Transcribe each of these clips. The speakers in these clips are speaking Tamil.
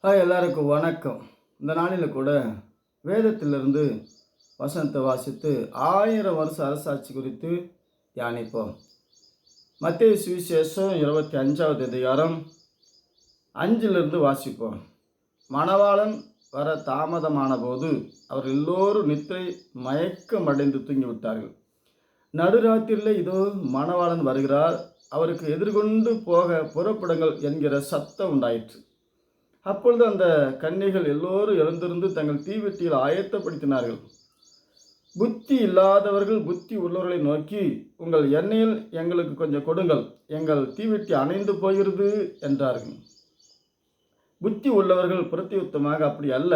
எல்லாருக்கும் வணக்கம். இந்த நாளில் கூட வேதத்திலிருந்து வசனத்தை வாசித்து 1000 வருஷ அரசாட்சி குறித்து தியானிப்போம். மத்தேயு சுவிசேஷம் 25வது அதிகாரம் 5லிருந்து வாசிப்போம். மணவாளன் வர தாமதமான போது அவர் எல்லோரும் நித்திரை மயக்கமடைந்து தூங்கிவிட்டார்கள். நடுராத்திரியில் இதோ மணவாளன் வருகிறார், அவருக்கு எதிர்கொண்டு போக புறப்படுங்கள் என்கிற சத்தம் உண்டாயிற்று. அப்பொழுது அந்த கன்னிகள் எல்லோரும் எழுந்திருந்து தங்கள் தீவெட்டியில் ஆயத்தப்படுத்தினார்கள். புத்தி இல்லாதவர்கள் புத்தி உள்ளவர்களை நோக்கி, உங்கள் எண்ணெயில் எங்களுக்கு கொஞ்சம் கொடுங்கள், எங்கள் தீவெட்டி அணைந்து போகிறது என்றார்கள். புத்தி உள்ளவர்கள் பிரத்தியுத்தமாக, அப்படி அல்ல,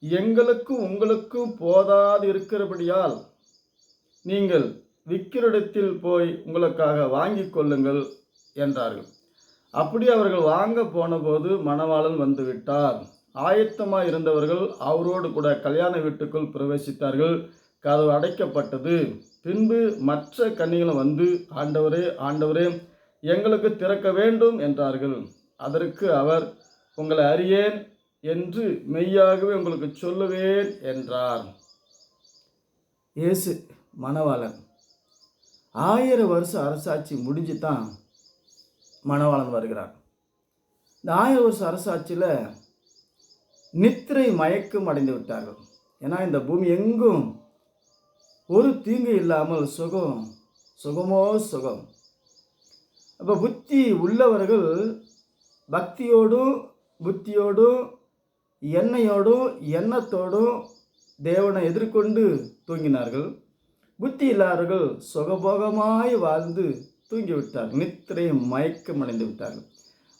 எங்களுக்கும் உங்களுக்கும் போதாது இருக்கிறபடியால் நீங்கள் விற்கிற இடத்தில் போய் உங்களுக்காக வாங்கிக் கொள்ளுங்கள் என்றார்கள். அப்படி அவர்கள் வாங்க போனபோது மணவாளன் வந்துவிட்டார். ஆயத்தமாக இருந்தவர்கள் அவரோடு கூட கல்யாண வீட்டுக்குள் பிரவேசித்தார்கள். கதவு அடைக்கப்பட்டது. பின்பு மற்ற கன்னிகளும் வந்து, ஆண்டவரே ஆண்டவரே, எங்களுக்கு திறக்க வேண்டும் என்றார்கள். அதற்கு அவர், உங்களை அறியேன் என்று மெய்யாகவே உங்களுக்கு சொல்லுவேன் என்றார். இயேசு மணவாளன் 1000 வருஷ அரசாட்சி முடிஞ்சு தான் மணவாளன் வருகிறார். இந்த 1000 வருஷ அரசாட்சியில் நித்திரை மயக்கம் அடைந்து விட்டார்கள். ஏன்னா இந்த பூமி எங்கும் ஒரு தீங்கு இல்லாமல் சுகமோ சுகம். அப்போ புத்தி உள்ளவர்கள் பக்தியோடும் புத்தியோடும் எண்ணத்தோடும் தேவனை எதிர்கொண்டு தூங்கினார்கள். புத்தி இல்லாதவர்கள் சுகபோகமாய் வாழ்ந்து தூங்கிவிட்டார்கள், நித்திரை மயக்கம் அடைந்து விட்டார்கள்.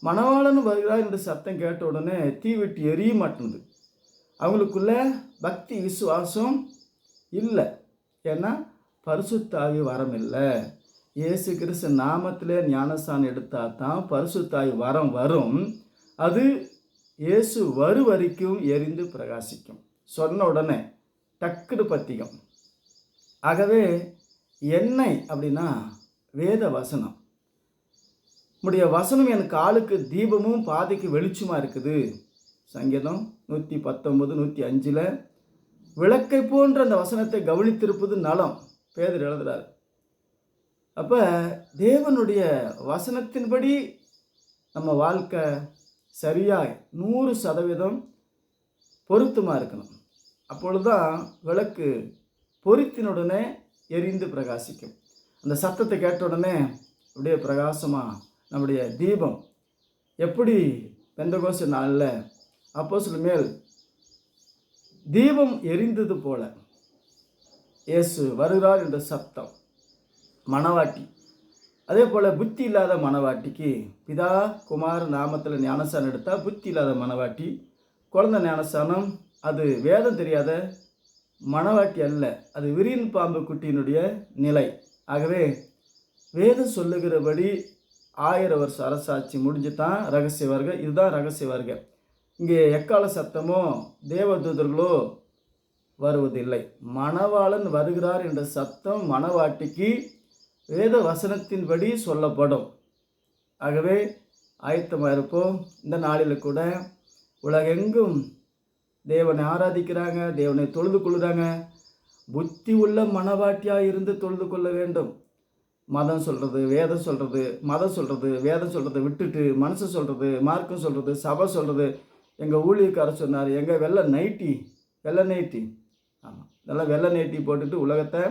மணவாளன் வருகிறார் என்று சத்தம் கேட்ட உடனே தீவெட்டி எரிய மாட்டேங்குது. அவங்களுக்குள்ள பக்தி விசுவாசம் இல்லை. ஏன்னா பரிசுத்தாவி வரம் இல்லை. இயேசு கிறிஸ்து நாமத்திலே ஞானஸ்தானம் எடுத்தால் தான் பரிசுத்தாவி வரம் வரும். அது இயேசு வரைக்கும் எரிந்து பிரகாசிக்கும். சொன்ன உடனே டக்குடு பத்திக்கும். ஆகவே எண்ணெய் அப்படின்னா வேத வசனம். உடைய வசனம் என் காலுக்கு தீபமும் பாதைக்கு வெளிச்சமாக இருக்குது. சங்கீதம் 119, 105 விளக்கை போன்ற அந்த வசனத்தை கவனித்திருப்பது நலம் பேதர் எழுதுகிறார். அப்போ தேவனுடைய வசனத்தின்படி நம்ம வாழ்க்கை சரியாய் 100% பொருத்தமாக இருக்கணும். அப்பொழுதுதான் விளக்கு பொருத்தினுடனே எரிந்து பிரகாசிக்கும். அந்த சத்தத்தை கேட்ட உடனே அப்படியே பிரகாசமாக நம்முடைய தீபம் எப்படி பெந்தகோஸ்து நாளில் அப்போஸ்தலர் மேல் தீபம் எரிந்தது போல இயேசு வருகிறார் என்ற சத்தம். மணவாட்டி அதே போல் புத்தி இல்லாத மணவாட்டிக்கு பிதா குமார் நாமத்தில் ஞானஸ்தானம் எடுத்தால் புத்தி இல்லாத மணவாட்டி. குழந்தை ஞானஸ்தானம் அது வேதம் தெரியாத மணவாட்டி அல்ல, அது விரியன் பாம்பு குட்டியினுடைய நிலை. ஆகவே வேதம் சொல்லுகிறபடி 1000 வருஷ அரசாட்சி முடிஞ்சு தான் ரகசிய வருகை. இதுதான் ரகசிய வருகை. இங்கே எக்கால சத்தமோ தேவதூதர்களோ வருவதில்லை. மணவாளன் வருகிறார் என்ற சத்தம் மணவாட்டிக்கு வேத வசனத்தின்படி சொல்லப்படும். ஆகவே ஆயத்தமாக இருப்போம். இந்த நாளில் கூட உலகெங்கும் தேவனை ஆராதிக்கிறாங்க, தேவனை தொழுது கொள்ளுறாங்க. புத்தி உள்ள மனவாட்டியாக இருந்து தொழுது கொள்ள வேண்டும். மதம் சொல்கிறது, வேதம் சொல்கிறது, மதம் சொல்கிறது, வேதம் சொல்கிறத விட்டுட்டு மனசு சொல்கிறது, மார்க்கம் சொல்கிறது, சபை சொல்கிறது. எங்கள் ஊழியக்காரர் சொன்னார், எங்கள் வெள்ளை நைட்டி ஆமாம், இதெல்லாம் வெள்ளை நைட்டி போட்டுட்டு உலகத்தை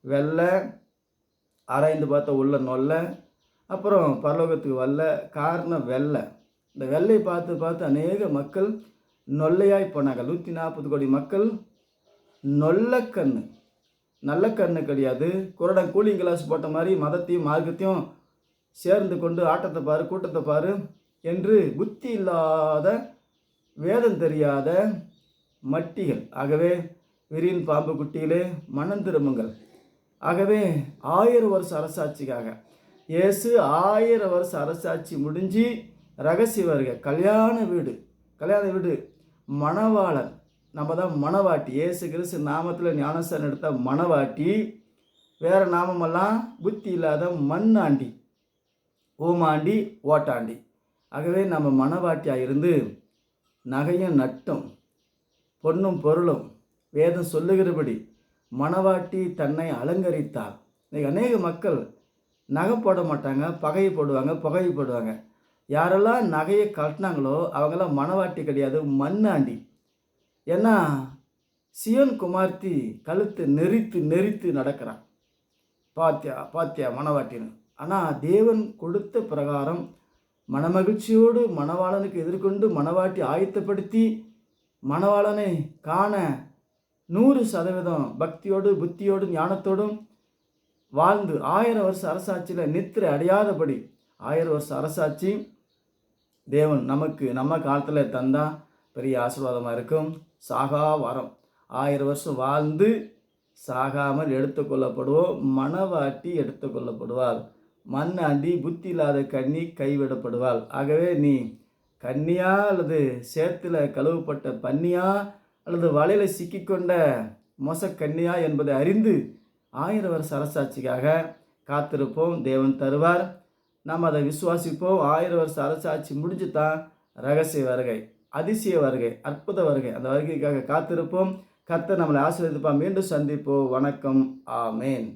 வெள்ளை ஆராய்ந்து பார்த்த உள்ள நொல்ல, அப்புறம் பரலோகத்துக்கு வரல. காரணம் வெள்ளை. இந்த வெள்ளையை பார்த்து அநேக மக்கள் நொல்லையாய் போனாங்க. 140 கோடி மக்கள் நொல்லக்கண்ணு, நல்ல கண்ணு கிடையாது. குரடன் கூலிங் கிளாஸ் போட்ட மாதிரி மதத்தையும் மார்க்கத்தையும் சேர்ந்து கொண்டு ஆட்டத்தை பாரு கூட்டத்தை பாரு என்று புத்தி இல்லாத வேதம் தெரியாத மட்டிகள். ஆகவே விரியன் பாம்பு குட்டிகளே, மனம் திரும்புங்கள். ஆகவே 1000 வருஷ அரசாட்சிக்காக இயேசு 1000 வருஷ அரசாட்சி முடிஞ்சு ரகசிய வருகை. கல்யாண வீடு மணவாளன். நம்ம தான் மணவாட்டி. இயேசு கிறிஸ்து நாமத்தில் ஞானஸ்தானம் எடுத்த மணவாட்டி. வேறு நாமமெல்லாம் புத்தி இல்லாத மண்ணாண்டி, ஊமாண்டி, ஓட்டாண்டி. ஆகவே நம்ம மணவாட்டியாக இருந்து நகையும் நட்டும் பொன்னும் பொருளும் வேதம் சொல்லுகிறபடி மணவாட்டி தன்னை அலங்கரித்தாள். இன்னைக்கு அநேக மக்கள் நகை போட மாட்டாங்க, பகை போடுவாங்க, புகை போடுவாங்க. யாரெல்லாம் நகையை கட்டினாங்களோ அவங்கெல்லாம் மணவாட்டி கிடையாது, மண்ணாண்டி. ஏன்னா சியோன் குமார்த்தி கழுத்து நெரித்து நெரித்து நடக்கிறான். பாத்தியா பாத்தியா மணவாட்டின்னு. ஆனால் தேவன் கொடுத்த பிரகாரம் மனமகிழ்ச்சியோடு மணவாளனுக்கு எதிர்கொண்டு மணவாட்டி ஆயத்தப்படுத்தி மணவாளனை காண 100% பக்தியோடு புத்தியோடு ஞானத்தோடும் வாழ்ந்து 1000 வருஷ அரசாட்சியில் நித்திரை அடையாதபடி 1000 வருஷ அரசாட்சி தேவன் நமக்கு நம்ம காலத்தில் தந்தா பெரிய ஆசீர்வாதமாக இருக்கும். சாகா வரம் 1000 வருஷம் வாழ்ந்து சாகாமல் எடுத்துக்கொள்ளப்படுவோம். மணவாட்டி எடுத்துக்கொள்ளப்படுவாள். மண்ணாண்டி புத்தி இல்லாத கன்னி கைவிடப்படுவாள். ஆகவே நீ கன்னியா அல்லது சேத்துல கழுவப்பட்ட பன்னியா அல்லது வலையில் சிக்கிக்கொண்ட மோசக்கன்னியா என்பதை அறிந்து 1000 வருஷ அரசாட்சிக்காக காத்திருப்போம். தேவன் தருவார். நாம் அதை விசுவாசிப்போம். 1000 வருஷ அரசாட்சி முடிஞ்சு தான் ரகசிய வருகை, அதிசய வருகை, அற்புத வருகை. அந்த வருகைக்காக காத்திருப்போம். கர்த்தர் நம்மளை ஆசீர்வதிப்பார். மீண்டும் சந்திப்போம். வணக்கம். ஆமேன்.